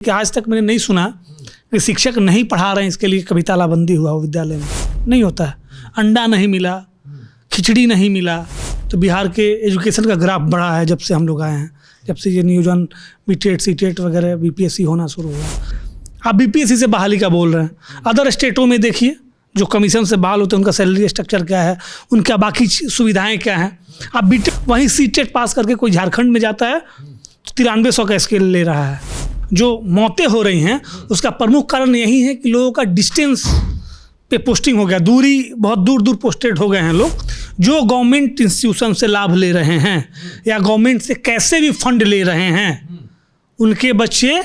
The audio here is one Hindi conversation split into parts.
कि आज तक मैंने नहीं सुना कि शिक्षक नहीं पढ़ा रहे हैं इसके लिए कभी तालाबंदी हुआ हो विद्यालय में। नहीं होता है। अंडा नहीं मिला, खिचड़ी नहीं मिला। तो बिहार के एजुकेशन का ग्राफ बढ़ा है जब से हम लोग आए हैं, जब से ये नियोजन बीटेट सीटेट वगैरह बीपीएससी होना शुरू हुआ। आप बीपीएससी से बहाली का बोल रहे हैं, अदर स्टेटों में देखिए जो कमीशन से बहाल होते हैं उनका सैलरी स्ट्रक्चर क्या है, उनका बाकी सुविधाएं क्या हैं। आप बीटेट वहीं सीटेट पास करके कोई झारखंड में जाता है तो 9300 का स्केल ले रहा है। जो मौतें हो रही हैं उसका प्रमुख कारण यही है कि लोगों का डिस्टेंस पे पोस्टिंग हो गया, दूरी बहुत दूर दूर पोस्टेड हो गए हैं लोग। जो गवर्नमेंट इंस्टीट्यूशन से लाभ ले रहे हैं या गवर्नमेंट से कैसे भी फंड ले रहे हैं, उनके बच्चे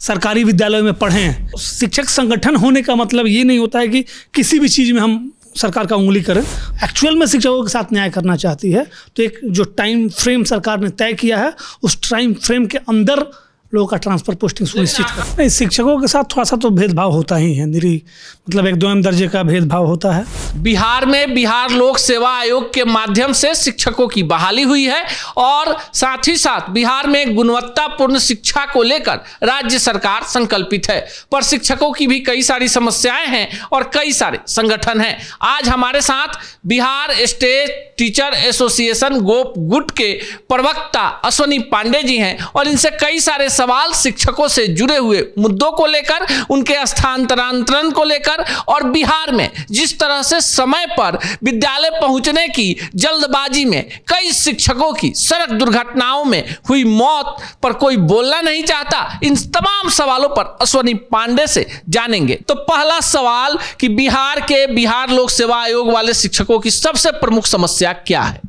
सरकारी विद्यालयों में पढ़ें। शिक्षक संगठन होने का मतलब ये नहीं होता है कि किसी भी चीज़ में हम सरकार का उंगली करें। एक्चुअल में शिक्षकों के साथ न्याय करना चाहती है तो एक जो टाइम फ्रेम सरकार ने तय किया है उस टाइम फ्रेम के अंदर लोगों का ट्रांसफर पोस्टिंग सुनिश्चित कर। नहीं, शिक्षकों के साथ थोड़ा सा तो भेदभाव होता ही है, मतलब एक दोयम दर्जे का भेदभाव होता है। बिहार में बिहार लोक सेवा आयोग के माध्यम से शिक्षकों की बहाली हुई है और साथ ही साथ बिहार में गुणवत्तापूर्ण शिक्षा को लेकर राज्य सरकार संकल्पित है। पर शिक्षकों की भी कई सारी समस्याएं हैं और कई सारे संगठन हैं। आज हमारे साथ बिहार स्टेट टीचर एसोसिएशन गोप गुट के प्रवक्ता अश्वनी पांडे जी हैं और इनसे कई सारे सवाल शिक्षकों से जुड़े हुए मुद्दों को लेकर, उनके स्थानांतरण को लेकर और बिहार में जिस तरह से समय पर विद्यालय पहुंचने की जल्दबाजी में कई शिक्षकों की सड़क दुर्घटनाओं में हुई मौत पर कोई बोलना नहीं चाहता, इन तमाम सवालों पर अश्वनी पांडे से जानेंगे। तो पहला सवाल कि बिहार के बिहार लोक सेवा आयोग वाले शिक्षकों की सबसे प्रमुख समस्या क्या है?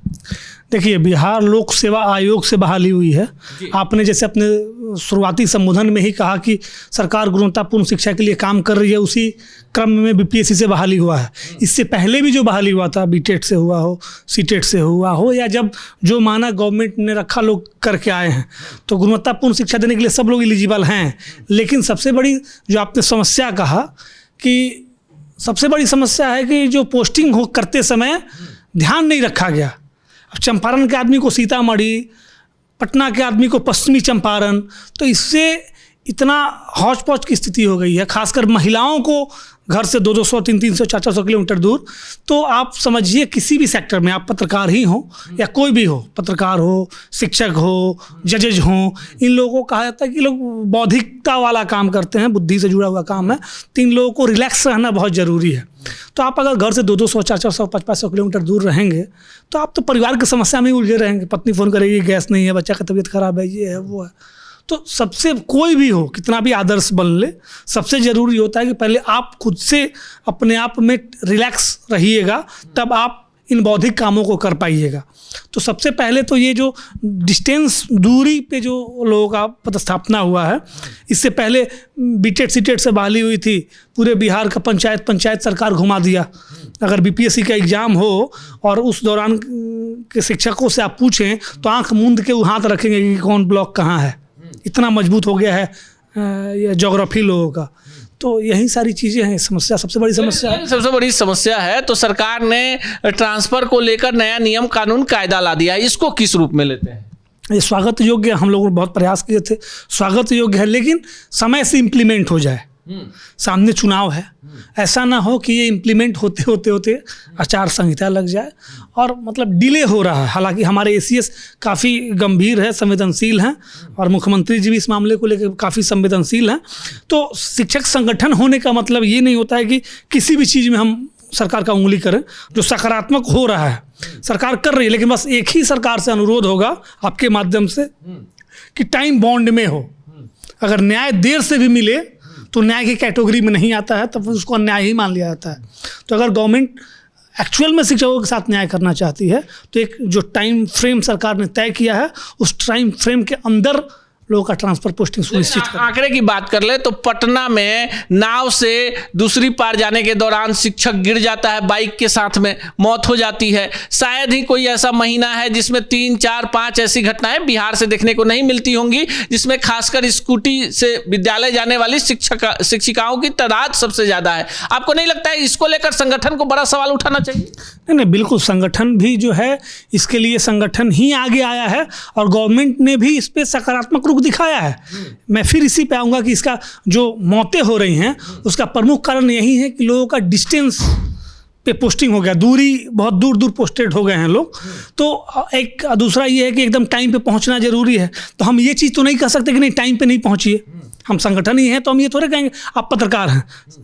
देखिए, बिहार लोक सेवा आयोग से बहाली हुई है। आपने जैसे अपने शुरुआती संबोधन में ही कहा कि सरकार गुणवत्तापूर्ण शिक्षा के लिए काम कर रही है, उसी क्रम में बीपीएससी से बहाली हुआ है। इससे पहले भी जो बहाली हुआ था, बीटेट से हुआ हो, सीटेट से हुआ हो, या जब जो माना गवर्नमेंट ने रखा लोग करके आए हैं, तो गुणवत्तापूर्ण शिक्षा देने के लिए सब लोग एलिजिबल हैं। लेकिन सबसे बड़ी जो आपने समस्या कहा कि सबसे बड़ी समस्या है कि जो पोस्टिंग हो करते समय ध्यान नहीं रखा गया। अब चंपारण के आदमी को सीतामढ़ी, पटना के आदमी को पश्चिमी चंपारण, तो इससे इतना हौच पौच की स्थिति हो गई है। खासकर महिलाओं को घर से 200, 300, 400 किलोमीटर दूर। तो आप समझिए किसी भी सेक्टर में, आप पत्रकार ही हो या कोई भी हो, पत्रकार हो, शिक्षक हो, जजेज हो, इन लोगों को कहा जाता है कि लोग बौद्धिकता वाला काम करते हैं, बुद्धि से जुड़ा हुआ काम है, तो इन लोगों को रिलैक्स रहना बहुत ज़रूरी है। तो आप अगर घर से 200, 400, 500 किलोमीटर दूर रहेंगे तो आप तो परिवार की समस्या में उलझे रहेंगे। पत्नी फ़ोन करेगी, गैस नहीं है, बच्चा का तबीयत खराब है, ये है वो है। तो सबसे कोई भी हो, कितना भी आदर्श बन ले, सबसे ज़रूरी होता है कि पहले आप खुद से अपने आप में रिलैक्स रहिएगा, तब आप इन बौद्धिक कामों को कर पाइएगा। तो सबसे पहले तो ये जो डिस्टेंस दूरी पे जो लोगों का पदस्थापना हुआ है, इससे पहले बीटेट सीटेट से बहाली हुई थी। पूरे बिहार का पंचायत सरकार घुमा दिया। अगर बीपीएससी का एग्ज़ाम हो और उस दौरान के शिक्षकों से आप पूछें तो आंख मूंद के हाथ रखेंगे कि कौन ब्लॉक कहाँ है। इतना मजबूत हो गया है ये ज्योग्राफी लोगों का। तो यही सारी चीज़ें हैं। समस्या सबसे बड़ी समस्या है। तो सरकार ने ट्रांसफ़र को लेकर नया नियम कानून कायदा ला दिया, इसको किस रूप में लेते हैं? ये स्वागत योग्य, हम लोगों ने बहुत प्रयास किए थे, स्वागत योग्य है, लेकिन समय से इम्प्लीमेंट हो जाए। सामने चुनाव है, ऐसा ना हो कि ये इम्प्लीमेंट होते आचार संहिता लग जाए और मतलब डिले हो रहा है। हालांकि हमारे एसीएस काफ़ी गंभीर है, संवेदनशील हैं और मुख्यमंत्री जी भी इस मामले को लेकर काफ़ी संवेदनशील हैं। तो शिक्षक संगठन होने का मतलब ये नहीं होता है कि किसी भी चीज़ में हम सरकार का उंगली करें। जो सकारात्मक हो रहा है सरकार कर रही है, लेकिन बस एक ही सरकार से अनुरोध होगा आपके माध्यम से कि टाइम बॉन्ड में हो। अगर न्याय देर से भी मिले तो न्याय की कैटेगरी में नहीं आता है, तब उसको अन्याय ही मान लिया जाता है। तो अगर गवर्नमेंट एक्चुअल में शिक्षकों के साथ न्याय करना चाहती है तो एक जो टाइम फ्रेम सरकार ने तय किया है उस टाइम फ्रेम के अंदर लोगों का ट्रांसफर पोस्टिंग सुनिश्चित कर। आंकड़े की बात कर ले तो पटना में नाव से दूसरी पार जाने के दौरान शिक्षक गिर जाता है, बाइक के साथ में मौत हो जाती है। शायद ही कोई ऐसा महीना है जिसमें 3, 4, 5 ऐसी घटनाएं बिहार से देखने को नहीं मिलती होंगी, जिसमें खासकर स्कूटी से विद्यालय जाने वाली शिक्षिकाओं की तादाद सबसे ज़्यादा है। आपको नहीं लगता है इसको लेकर संगठन को बड़ा सवाल उठाना चाहिए? नहीं, बिल्कुल। संगठन भी जो है इसके लिए संगठन ही आगे आया है और गवर्नमेंट ने भी इस पर सकारात्मक रूप रुख दिखाया है। मैं फिर इसी पे आऊँगा कि इसका जो मौतें हो रही हैं उसका प्रमुख कारण यही है कि लोगों का डिस्टेंस पे पोस्टिंग हो गया, दूरी बहुत दूर दूर पोस्टेड हो गए हैं लोग। तो एक दूसरा ये है कि एकदम टाइम पे पहुंचना जरूरी है। तो हम ये चीज़ तो नहीं कह सकते कि नहीं टाइम पे नहीं पहुंचिए, हम संगठन ही हैं तो हम ये थोड़े कहेंगे आप पत्रकार हैं।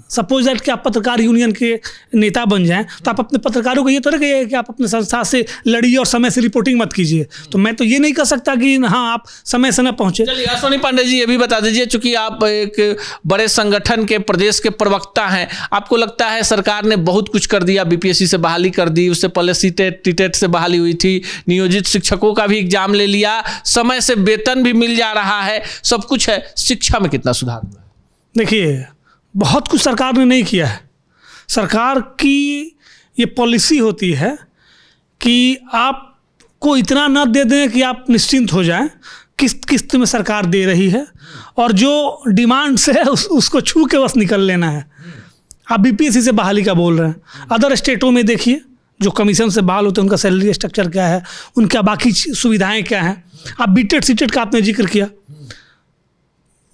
सपोज दैट कि आप पत्रकार यूनियन के नेता बन जाएं तो आप अपने पत्रकारों को ये थोड़े कहिए कि आप अपने संस्था से लड़िए और समय से रिपोर्टिंग मत कीजिए। तो मैं तो ये नहीं कह सकता कि हाँ आप समय से न पहुँचे। चलिए अश्विनी पांडे जी ये भी बता दीजिए, चूंकि आप एक बड़े संगठन के प्रदेश के प्रवक्ता हैं, आपको लगता है सरकार ने बहुत कुछ कर दिया, बीपीएससी से बहाली कर दी, उससे पहले सीटेट टीटेट से बहाली हुई थी, नियोजित शिक्षकों का भी एग्जाम ले लिया, समय से वेतन भी मिल जा रहा है, सब कुछ है, शिक्षा में कितना सुधार हुआ है? देखिए बहुत कुछ सरकार ने नहीं किया है। सरकार की ये पॉलिसी होती है कि आपको इतना न दे दें कि आप निश्चिंत हो जाएं, किस्त किस्त में सरकार दे रही है और जो डिमांड्स है उसको छू के बस निकल लेना है। आप बीपीएससी से बहाली का बोल रहे हैं, अदर स्टेटों में देखिए जो कमीशन से बहाल होते हैं उनका सैलरी स्ट्रक्चर क्या है, उनका बाकी सुविधाएं क्या हैं। आप बीटेट सीटेट का आपने जिक्र किया,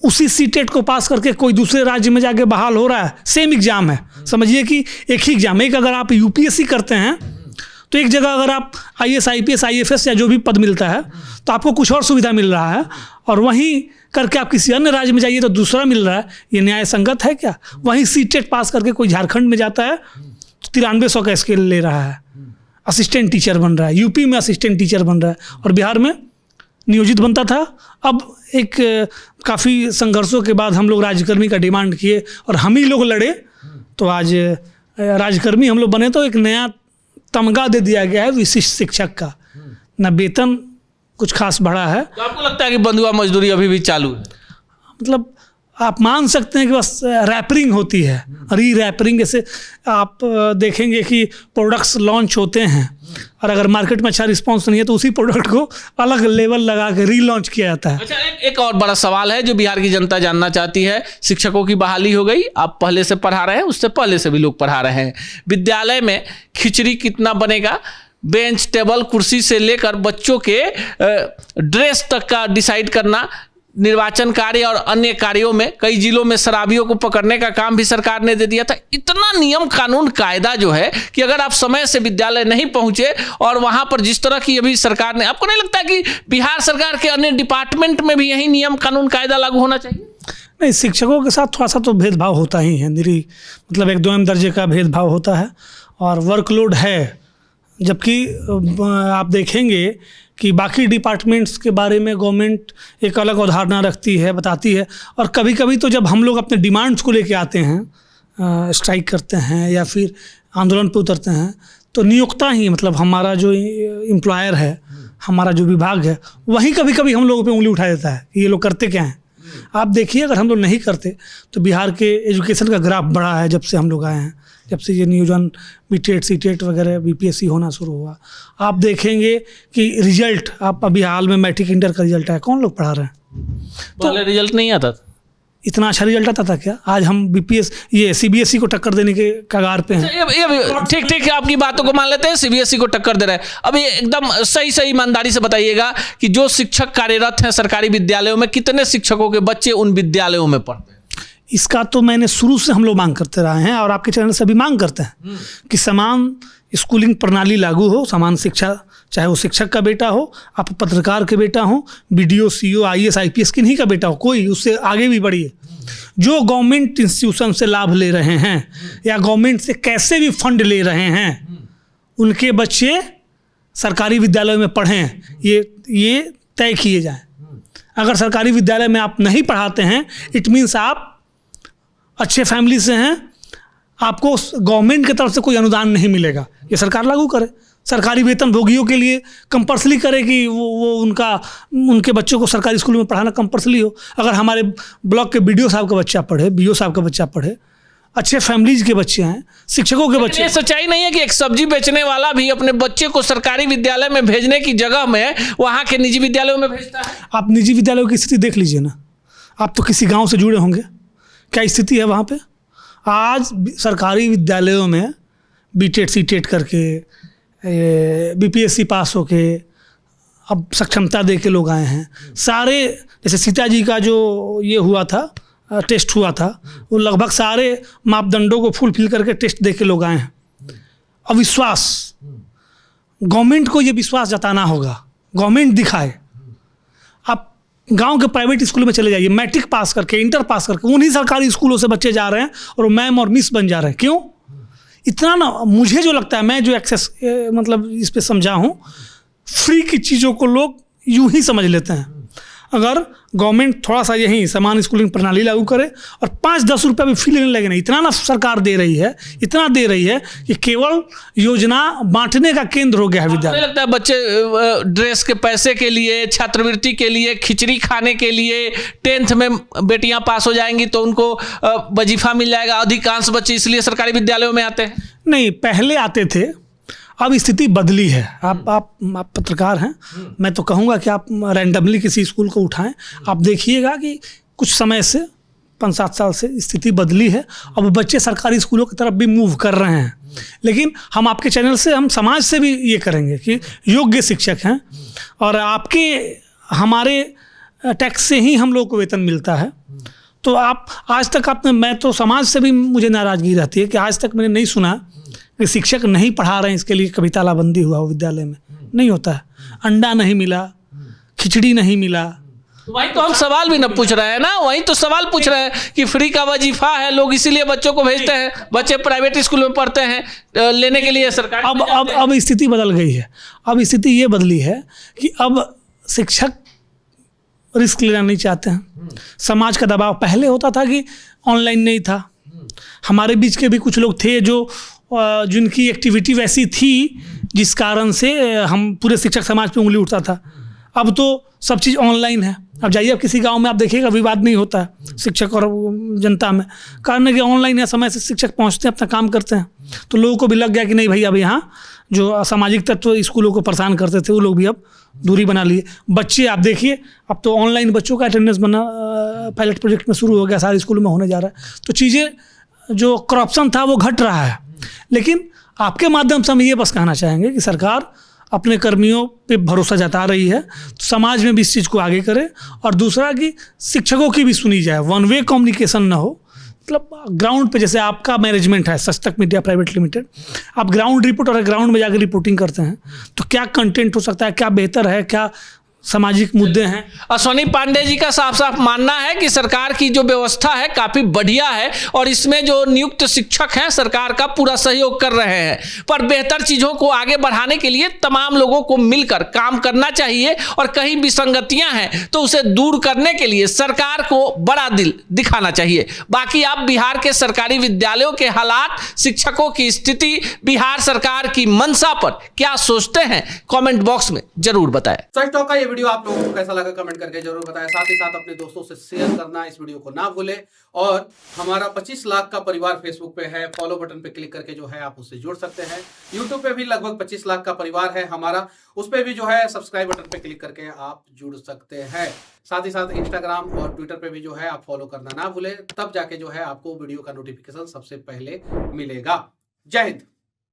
उसी सीटेट को पास करके कोई दूसरे राज्य में जाके बहाल हो रहा है, सेम एग्जाम है, समझिए कि एक ही एग्जाम। एक अगर आप यूपीएससी करते हैं तो एक जगह अगर आप आईएएस आईपीएस आईएफएस या जो भी पद मिलता है तो आपको कुछ और सुविधा मिल रहा है, और वहीं करके आप किसी अन्य राज्य में जाइए तो दूसरा मिल रहा है। ये न्याय संगत है क्या? वहीं सीटेट पास करके कोई झारखंड में जाता है तो 9300 का स्केल ले रहा है, असिस्टेंट टीचर बन रहा है, यूपी में असिस्टेंट टीचर बन रहा है और बिहार में नियोजित बनता था। अब एक काफ़ी संघर्षों के बाद हम लोग राज्यकर्मी का डिमांड किए और हम ही लोग लड़े तो आज राज्यकर्मी हम लोग बने। तो एक नया तमगा दे दिया गया है विशिष्ट शिक्षक का, न वेतन कुछ खास बढ़ा है। तो आपको लगता है कि बंधुआ मजदूरी अभी भी चालू है? मतलब आप मान सकते हैं कि बस रैपरिंग होती है, री रैपरिंग। जैसे आप देखेंगे कि प्रोडक्ट्स लॉन्च होते हैं और अगर मार्केट में अच्छा रिस्पांस नहीं है तो उसी प्रोडक्ट को अलग लेवल लगा के रीलॉन्च किया जाता है। अच्छा एक और बड़ा सवाल है जो बिहार की जनता जानना चाहती है। शिक्षकों की बहाली हो गई, आप पहले से पढ़ा रहे हैं, उससे पहले से भी लोग पढ़ा रहे हैं। विद्यालय में खिचड़ी कितना बनेगा, बेंच टेबल कुर्सी से लेकर बच्चों के ड्रेस तक का डिसाइड करना, निर्वाचन कार्य और अन्य कार्यों में कई जिलों में शराबियों को पकड़ने का काम भी सरकार ने दे दिया था। इतना नियम कानून कायदा जो है कि अगर आप समय से विद्यालय नहीं पहुंचे और वहां पर जिस तरह की अभी सरकार ने, आपको नहीं लगता कि बिहार सरकार के अन्य डिपार्टमेंट में भी यही नियम कानून कायदा लागू होना चाहिए? नहीं, शिक्षकों के साथ थोड़ा सा तो भेदभाव होता ही है, मतलब एक दोयम दर्जे का भेदभाव होता है और वर्कलोड है। जबकि आप देखेंगे कि बाकी डिपार्टमेंट्स के बारे में गवर्नमेंट एक अलग अवधारणा रखती है, बताती है। और कभी कभी तो जब हम लोग अपने डिमांड्स को लेके आते हैं, स्ट्राइक करते हैं या फिर आंदोलन पे उतरते हैं, तो नियोक्ता ही, मतलब हमारा जो एम्प्लॉयर है, हमारा जो विभाग है, वहीं कभी कभी हम लोगों पे उंगली उठा देता है कि ये लोग करते क्या हैं। आप देखिए अगर हम लोग नहीं करते तो बिहार के एजुकेशन का ग्राफ बढ़ा है जब से हम लोग आए हैं, जब से ये नियोजन बीटेट सीटेट वगैरह बीपीएससी होना शुरू हुआ। आप देखेंगे कि रिजल्ट, आप अभी हाल में मैट्रिक इंटर का रिजल्ट है, कौन लोग पढ़ा रहे हैं? पहले रिजल्ट नहीं आता था, इतना अच्छा रिजल्ट आता था क्या? आज हम बीपीएस ये सीबीएसई को टक्कर देने के कगार पे हैं। ठीक ठीक आपकी बातों को मान लेते हैं, सीबीएसई को टक्कर दे रहा है। अब ये एकदम सही ईमानदारी से बताइएगा कि जो शिक्षक कार्यरत हैं सरकारी विद्यालयों में, कितने शिक्षकों के बच्चे उन विद्यालयों में पढ़ते हैं? इसका तो मैंने शुरू से हम लोग मांग करते रहे हैं और आपके चैनल से भी मांग करते हैं कि समान स्कूलिंग प्रणाली लागू हो, समान शिक्षा, चाहे वो शिक्षक का बेटा हो, आप पत्रकार के बेटा हो, बीडीओ सीईओ आईएएस आईपीएस किन्हीं का बेटा हो, कोई उससे आगे भी बढ़िए। जो गवर्नमेंट इंस्टीट्यूशन से लाभ ले रहे हैं या गवर्नमेंट से कैसे भी फंड ले रहे हैं, उनके बच्चे सरकारी विद्यालयों में पढ़ें, ये तय किए जाएं। अगर सरकारी विद्यालय में आप नहीं पढ़ाते हैं, इट मीन्स आप अच्छे फैमिली से हैं, आपको गवर्नमेंट की तरफ से कोई अनुदान नहीं मिलेगा। ये सरकार लागू करे, सरकारी वेतन भोगियों के लिए कंपल्सरी करे कि वो उनके बच्चों को सरकारी स्कूल में पढ़ाना कंपल्सरी हो। अगर हमारे ब्लॉक के बीडीओ साहब का बच्चा पढ़े, बीओ साहब का बच्चा पढ़े, अच्छे फैमिलीज के बच्चे हैं, शिक्षकों के बच्चे। ये सच्चाई नहीं है कि एक सब्जी बेचने वाला भी अपने बच्चे को सरकारी विद्यालय में भेजने की जगह में वहाँ के निजी विद्यालयों में भेजता है? आप निजी विद्यालयों की स्थिति देख लीजिए ना, आप तो किसी गाँव से जुड़े होंगे, क्या स्थिति है वहाँ पे? आज सरकारी विद्यालयों में बीटेट सीटेट करके बीपीएससी पास होके अब सक्षमता दे के लोग आए हैं। सारे जैसे सीता जी का जो ये हुआ था, टेस्ट हुआ था, वो लगभग सारे मापदंडों को फुलफिल करके टेस्ट दे के लोग आए हैं। अविश्वास, गवर्नमेंट को ये विश्वास जताना होगा, गवर्नमेंट दिखाए। आप गांव के प्राइवेट स्कूलों में चले जाइए, मैट्रिक पास करके, इंटर पास करके उन्हीं सरकारी स्कूलों से बच्चे जा रहे हैं और मैम और मिस बन जा रहे हैं। क्यों? इतना ना, मुझे जो लगता है, मैं जो एक्सेस मतलब इस पे समझा हूँ, फ्री की चीज़ों को लोग यूं ही समझ लेते हैं। अगर गवर्नमेंट थोड़ा सा यही समान स्कूलिंग प्रणाली लागू करे और 5-10 रुपये भी फी लेने लगे ना, इतना ना सरकार दे रही है, इतना दे रही है कि केवल योजना बांटने का केंद्र हो गया है विद्यालय। मुझे लगता है बच्चे ड्रेस के पैसे के लिए, छात्रवृत्ति के लिए, खिचड़ी खाने के लिए, 10th में बेटियां पास हो जाएंगी तो उनको वजीफा मिल जाएगा। अधिकांश बच्चे इसलिए सरकारी विद्यालयों में आते हैं। नहीं, पहले आते थे, अब स्थिति बदली है। आप पत्रकार हैं, मैं तो कहूँगा कि आप रैंडमली किसी स्कूल को उठाएं, आप देखिएगा कि कुछ समय से 5-7 साल से स्थिति बदली है। अब बच्चे सरकारी स्कूलों की तरफ भी मूव कर रहे हैं। लेकिन हम आपके चैनल से, हम समाज से भी ये करेंगे कि योग्य शिक्षक हैं और आपके हमारे टैक्स से ही हम लोग को वेतन मिलता है। तो आप आज तक आपने, मैं तो समाज से भी मुझे नाराज़गी रहती है कि आज तक मैंने नहीं सुना कि शिक्षक नहीं पढ़ा रहे हैं, इसके लिए कभी तालाबंदी हुआ हो विद्यालय में। नहीं होता है। अंडा नहीं मिला, खिचड़ी नहीं मिला। वही तो हम सवाल भी न पूछ रहे हैं ना, वही तो सवाल पूछ रहे हैं कि फ्री का वजीफा है, लोग इसीलिए बच्चों को भेजते हैं, बच्चे प्राइवेट स्कूल में पढ़ते हैं लेने के लिए सरकार। अब स्थिति बदल गई है। अब स्थिति ये बदली है कि अब शिक्षक रिस्क लेना नहीं चाहते हैं। समाज का दबाव पहले होता था कि ऑनलाइन नहीं था। हमारे बीच के भी कुछ लोग थे जो जिनकी एक्टिविटी वैसी थी जिस कारण से हम पूरे शिक्षक समाज पे उंगली उठता था। अब तो सब चीज़ ऑनलाइन है। अब जाइए, अब किसी गांव में आप देखिएगा विवाद नहीं होता है शिक्षक और जनता में, कारण है कि ऑनलाइन है, समय से शिक्षक पहुंचते हैं, अपना काम करते हैं। तो लोगों को भी लग गया कि नहीं भाई, अब यहाँ जो असामाजिक तत्व स्कूलों को परेशान करते थे वो लोग भी अब दूरी बना लिए। बच्चे आप देखिए, अब तो ऑनलाइन बच्चों का अटेंडेंस बनना पायलट प्रोजेक्ट में शुरू हो गया, सारे स्कूलों में होने जा रहा है। तो चीज़ें, जो करप्शन था वो घट रहा है। लेकिन आपके माध्यम से हम ये बस कहना चाहेंगे कि सरकार अपने कर्मियों पे भरोसा जता रही है, तो समाज में भी इस चीज़ को आगे करे। और दूसरा कि शिक्षकों की भी सुनी जाए, वन वे कम्युनिकेशन ना हो। मतलब ग्राउंड पे, जैसे आपका मैनेजमेंट है सस्तक मीडिया प्राइवेट लिमिटेड, आप ग्राउंड रिपोर्ट और ग्राउंड में जाकर रिपोर्टिंग करते हैं, तो क्या कंटेंट हो सकता है, क्या बेहतर है, क्या सामाजिक मुद्दे हैं। अश्वनी पांडे जी का साफ साफ मानना है कि सरकार की जो व्यवस्था है काफी बढ़िया है और इसमें जो नियुक्त शिक्षक हैं सरकार का पूरा सहयोग कर रहे हैं, पर बेहतर चीजों को आगे बढ़ाने के लिए तमाम लोगों को मिलकर काम करना चाहिए और कहीं विसंगतियां हैं तो उसे दूर करने के लिए सरकार को बड़ा दिल दिखाना चाहिए। बाकी आप बिहार के सरकारी विद्यालयों के हालात, शिक्षकों की स्थिति, बिहार सरकार की मंशा पर क्या सोचते हैं, कमेंट बॉक्स में जरूर बताएं। सच टॉक का ये वीडियो आप लोगों को कैसा लगा कमेंट करके जरूर बताएं। साथ ही साथ अपने दोस्तों से शेयर करना इस वीडियो को ना भूलें। और हमारा 25 लाख का परिवार फेसबुक पे है, फॉलो बटन पे क्लिक करके जो है आप उससे जुड़ सकते हैं। यूट्यूब पे भी लगभग 25 लाख का परिवार है हमारा, उस पे भी जो है सब्सक्राइब बटन पे क्लिक करके आप जुड़ सकते हैं। साथ ही साथ इंस्टाग्राम और ट्विटर पे भी जो है आप फॉलो करना ना भूलें, तब जाके जो है आपको वीडियो का नोटिफिकेशन सबसे पहले मिलेगा। जय हिंद।